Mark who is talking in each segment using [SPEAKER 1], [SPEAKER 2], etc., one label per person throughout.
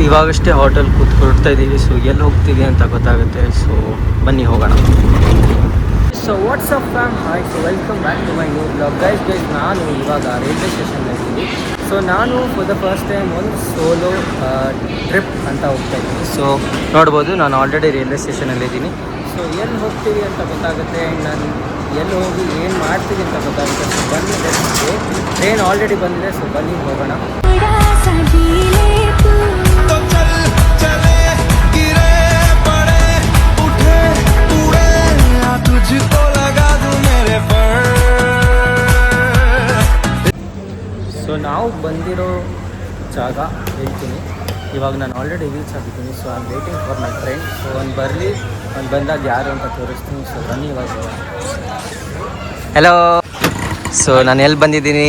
[SPEAKER 1] ಇವಾಗಷ್ಟೇ hotel ಕೂತ್ಕೊಳ್ತಾ ಇದ್ದೀವಿ. So ಎಲ್ಲಿ ಹೋಗ್ತೀವಿ ಅಂತ ಗೊತ್ತಾಗುತ್ತೆ. ಸೊ ಬನ್ನಿ ಹೋಗೋಣ. So what's up fam, hi. So welcome back to my new blog. Guys ನಾನು ಇವಾಗ ರೈಲ್ವೆ ಸ್ಟೇಷನ್ನಲ್ಲಿದ್ದೀನಿ. ಸೊ ನಾನು ಫಾರ್ ದ ಫಸ್ಟ್ ಟೈಮ್ ಒಂದು ಸೋಲೋ ಟ್ರಿಪ್ ಅಂತ ಹೋಗ್ತಾ ಇದ್ದೀನಿ. ಸೊ ನೋಡ್ಬೋದು, ನಾನು ಆಲ್ರೆಡಿ ರೈಲ್ವೆ ಸ್ಟೇಷನಲ್ಲಿದ್ದೀನಿ. ಸೊ ಎಲ್ಲಿ ಹೋಗ್ತೀವಿ ಅಂತ ಗೊತ್ತಾಗುತ್ತೆ, ಆ್ಯಂಡ್ ನಾನು ಎಲ್ಲಿ ಹೋಗಿ ಏನು ಮಾಡ್ತೀವಿ ಅಂತ ಗೊತ್ತಾಗುತ್ತೆ. ಸೊ ಬನ್ನಿ, ಟ್ರೈನ್ ಆಲ್ರೆಡಿ ಬಂದಿದೆ. ಸೊ ಬನ್ನಿ ಹೋಗೋಣ. ಸೊ ನಾವು ಬಂದಿರೋ ಜಾಗ ಹೇಳ್ತೀನಿ. ಇವಾಗ ನಾನು ಆಲ್ರೆಡಿ ರೀಚ್ ಆಗಿದ್ದೀನಿ. So I am waiting for my train. So ಒಂದು ಬರಲಿ, ಒಂದು ಬಂದಾಗ ಯಾರು ಅಂತ ತೋರಿಸ್ತೀನಿ. ಸೊ ಬನ್ನಿ ಇವಾಗ. ಹಲೋ. ಸೊ ನಾನು ಎಲ್ಲಿ ಬಂದಿದ್ದೀನಿ?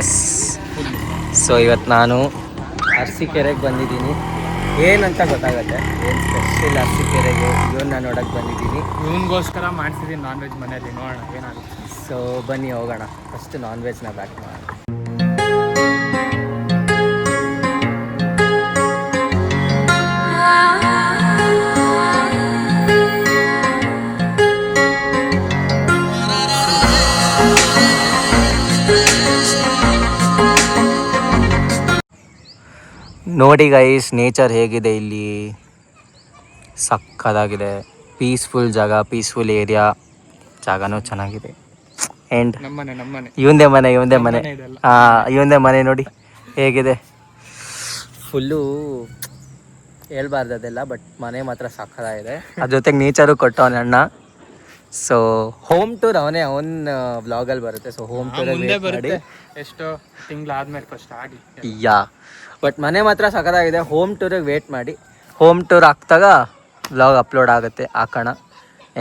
[SPEAKER 1] ಎಸ್. ಸೊ ಇವತ್ತು ನಾನು ಅರಸೀಕೆರೆಗೆ ಬಂದಿದ್ದೀನಿ. ಏನಂತ ಗೊತ್ತಾಗುತ್ತೆ, ಏನು ಸ್ಪೆಷಲ್ ಅರಸೀಕೆರೆಗೆ ಇವನ್ನ ನೋಡೋಕ್ಕೆ ಬಂದಿದ್ದೀನಿ.
[SPEAKER 2] ಇವನಿಗೋಸ್ಕರ ಮಾಡ್ತಿದ್ದೀನಿ ನಾನ್ ವೆಜ್ ಮನೆಯಲ್ಲಿ, ನೋಡೋಣ ಏನಾಗುತ್ತೆ.
[SPEAKER 1] ಸೊ ಬನ್ನಿ ಹೋಗೋಣ. ಫಸ್ಟ್ ನಾನ್ ವೆಜ್ನ ಬ್ಯಾಕ್ ಮಾಡೋಣ. ನೋಡಿ ಗೈಸ್, ನೇಚರ್ ಹೇಗಿದೆ ಇಲ್ಲಿ, ಸಕ್ಕದಾಗಿದೆ. ಪೀಸ್ಫುಲ್ ಜಾಗ, ಪೀಸ್ಫುಲ್ ಏರಿಯಾ, ಜಾಗನೂ ಚೆನ್ನಾಗಿದೆ. ಆ್ಯಂಡ್
[SPEAKER 2] ನಮ್ಮನೆ
[SPEAKER 1] ಇವಂದೇ ಮನೆ ಇವಂದೇ ಮನೆ ನೋಡಿ ಹೇಗಿದೆ. ಫುಲ್ಲು ಹೇಳ್ಬಾರ್ದು ಅದೆಲ್ಲ, ಬಟ್ ಮನೆ ಮಾತ್ರ ಸಕ್ಕದಾಗಿದೆ. ಅದ್ರ ಜೊತೆಗೆ ನೇಚರು ಕೊಟ್ಟವನ ಅಣ್ಣ. ಸೊ ಹೋಮ್ ಟೂರ್ ಅವನ ವ್ಲಾಗಲ್ಲಿ ಬರುತ್ತೆ. ಸೊ ಹೋಮ್ ಟೂರ್ ಮಾಡಿ
[SPEAKER 2] ಎಷ್ಟೋ ತಿಂಗಳಾದ್ಮೇಲೆ ಫಸ್ಟ್ ಆಗಿ
[SPEAKER 1] ಯಾ, ಬಟ್ ಮನೆ ಮಾತ್ರ ಸಕ್ಕದಾಗಿದೆ. ಹೋಮ್ ಟೂರಿಗೆ ವೇಟ್ ಮಾಡಿ. ಹೋಮ್ ಟೂರ್ ಹಾಕ್ದಾಗ ವ್ಲಾಗ್ ಅಪ್ಲೋಡ್ ಆಗುತ್ತೆ, ಹಾಕೋಣ.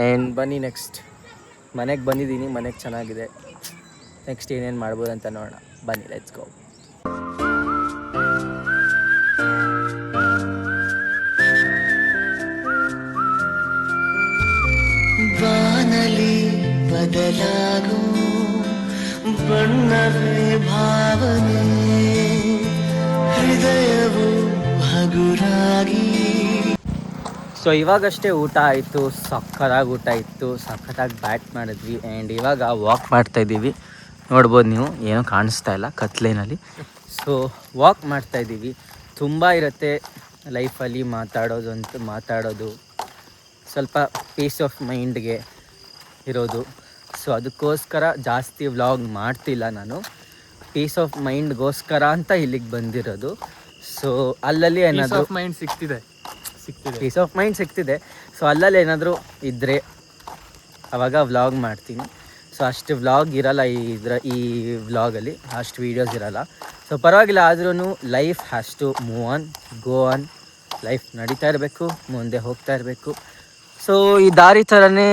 [SPEAKER 1] ಆ್ಯಂಡ್ ಬನ್ನಿ, ನೆಕ್ಸ್ಟ್ ಮನೆಗೆ ಬಂದಿದ್ದೀನಿ. ಮನೆಗೆ ಚೆನ್ನಾಗಿದೆ. ನೆಕ್ಸ್ಟ್ ಏನೇನು ಮಾಡ್ಬೋದು ಅಂತ ನೋಡೋಣ. ಬನ್ನಿ, ಲೆಟ್ಸ್ ಗೋ.
[SPEAKER 3] ಬಾನಲಿ ಬದಲಾಗೋ ಬಣ್ಣವೇ ಭಾವನೆ, ಹೃದಯವು ಹಗುರಾಗಿ.
[SPEAKER 1] ಸೊ ಇವಾಗಷ್ಟೇ ಊಟ ಆಯಿತು. ಸಕ್ಕತ್ತಾಗಿ ಊಟ ಇತ್ತು, ಸಕ್ಕತ್ತಾಗಿ ಬ್ಯಾಟ್ ಮಾಡಿದ್ವಿ. ಆ್ಯಂಡ್ ಇವಾಗ ವಾಕ್ ಮಾಡ್ತಾಯಿದ್ದೀವಿ. ನೋಡ್ಬೋದು ನೀವು, ಏನೂ ಕಾಣಿಸ್ತಾ ಇಲ್ಲ ಕತ್ಲೇನಲ್ಲಿ. ಸೊ ವಾಕ್ ಮಾಡ್ತಾಯಿದ್ದೀವಿ. ತುಂಬ ಇರುತ್ತೆ ಲೈಫಲ್ಲಿ ಮಾತಾಡೋದು ಸ್ವಲ್ಪ ಪೀಸ್ ಆಫ್ ಮೈಂಡ್ಗೆ ಇರೋದು. ಸೊ ಅದಕ್ಕೋಸ್ಕರ ಜಾಸ್ತಿ ವ್ಲಾಗ್ ಮಾಡ್ತಿಲ್ಲ ನಾನು. ಪೀಸ್ ಆಫ್ ಮೈಂಡ್ಗೋಸ್ಕರ ಅಂತ ಇಲ್ಲಿಗೆ ಬಂದಿರೋದು. ಸೊ ಅಲ್ಲಲ್ಲಿ ಏನಾದರೂ ಪೀಸ್ ಆಫ್ ಮೈಂಡ್ ಸಿಗ್ತಿದೆ. ಸೊ ಅಲ್ಲಲ್ಲಿ ಏನಾದರೂ ಇದ್ದರೆ ಆವಾಗ ವ್ಲಾಗ್ ಮಾಡ್ತೀನಿ. ಸೊ ಅಷ್ಟು ವ್ಲಾಗ್ ಇರಲ್ಲ ಈ ವ್ಲಾಗಲ್ಲಿ, ಅಷ್ಟು ವೀಡಿಯೋಸ್ ಇರಲ್ಲ. ಸೊ ಪರವಾಗಿಲ್ಲ, ಆದ್ರೂ life has to move on, go on. Life ನಡೀತಾ ಇರಬೇಕು, ಮುಂದೆ ಹೋಗ್ತಾ ಇರಬೇಕು. ಸೊ ಈ ದಾರಿ ಥರನೇ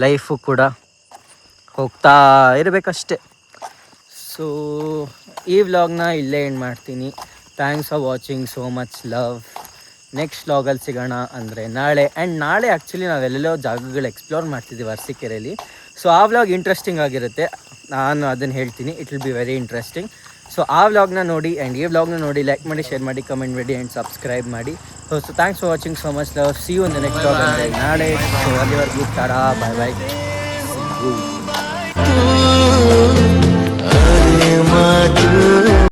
[SPEAKER 1] ಲೈಫು ಕೂಡ ಹೋಗ್ತಾ ಇರಬೇಕಷ್ಟೆ. ಸೊ ಈ ವ್ಲಾಗ್ನ ಇಲ್ಲೇ ಎಂಡ್ ಮಾಡ್ತೀನಿ. Thanks for watching, so much love. Next ವ್ಲಾಗಲ್ಲಿ ಸಿಗೋಣ ಅಂದರೆ ನಾಳೆ. ಆ್ಯಂಡ್ ನಾಳೆ ಆ್ಯಕ್ಚುಲಿ ನಾವೆಲ್ಲೆಲ್ಲೋ ಜಾಗಗಳು ಎಕ್ಸ್ಪ್ಲೋರ್ ಮಾಡ್ತಿದ್ದೀವಿ ಅರಸೀಕೆರೆಯಲ್ಲಿ. ಸೊ ಆ ವ್ಲಾಗ್ ಇಂಟ್ರೆಸ್ಟಿಂಗ್ ಆಗಿರುತ್ತೆ, ನಾನು ಅದನ್ನು ಹೇಳ್ತೀನಿ. It will be very interesting. So ಆ ವ್ಲಾಗ್ನ ನೋಡಿ, ಆ್ಯಂಡ್ ಈ ವ್ಲಾಗ್ನ ನೋಡಿ, ಲೈಕ್ ಮಾಡಿ, ಶೇರ್ ಮಾಡಿ, ಕಮೆಂಟ್ ಮಾಡಿ, ಆ್ಯಂಡ್ ಸಬ್ಸ್ಕ್ರೈಬ್ ಮಾಡಿ. So thanks for watching, so much love. See you in the next vlog ಅಂದರೆ ನಾಳೆ. ಸೊ ಅಲ್ಲಿವರೆಗೂ ಟಾಡಾ, ಬಾಯ್ ಬಾಯ್.